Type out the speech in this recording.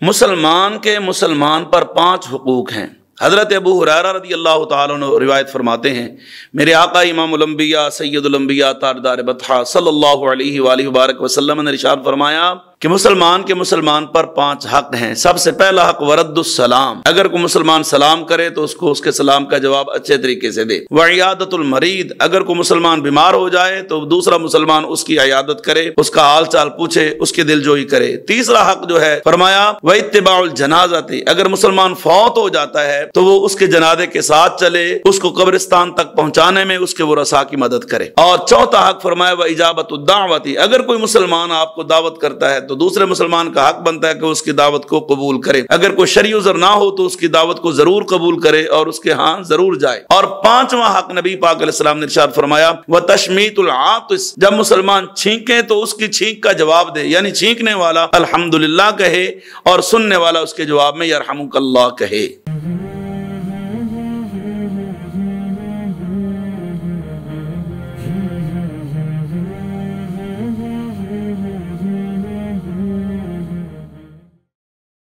مسلمان کے مسلمان پر 5 حقوق ہیں۔ حضرت ابو ہریرہ رضی اللہ تعالیٰ عنہ روایت فرماتے ہیں، میرے آقا امام الانبیاء سید الانبیاء تاجدار بطحہ صلی اللہ علیہ وآلہ وبارک وسلم نے ارشاد فرمایا کہ مسلمان کے مسلمان پر 5 حق ہیں۔ سب سے پہلا حق ورد السلام، اگر کوئی مسلمان سلام کرے تو اس کو اس کے سلام کا جواب اچھے طریقے سے دے۔ وعیادت المریض، اگر کوئی مسلمان بیمار ہو جائے تو دوسرا مسلمان اس کی عیادت کرے، اس کا حال چال پوچھے، اس کی دل جوئی کرے۔ تیسرا حق جو ہے فرمایا واتباع الجنازۃ، اگر مسلمان فوت ہو جاتا ہے تو وہ اس کے جنازے کے ساتھ چلے، اس کو قبرستان تک پہنچانے میں اس کے ورثاء کی مدد کرے۔ اور چوتھا حق فرمایا واجابۃ الدعوۃ، اگر کوئی مسلمان آپ کو دعوت کرتا ہے تو دوسرے مسلمان کا حق بنتا ہے کہ اس کی دعوت کو قبول کرے، اگر کوئی شرعی عذر نہ ہو تو اس کی دعوت کو ضرور قبول کرے اور اس کے ہاں ضرور جائے۔ اور 5واں حق نبی پاک علیہ السلام نے ارشاد فرمایا وتشمیت العاطس، جب مسلمان چھینکے تو اس کی چھینک کا جواب دے، یعنی چھینکنے والا الحمدللہ کہے اور سننے والا اس کے جواب میں یرحمک اللہ کہے۔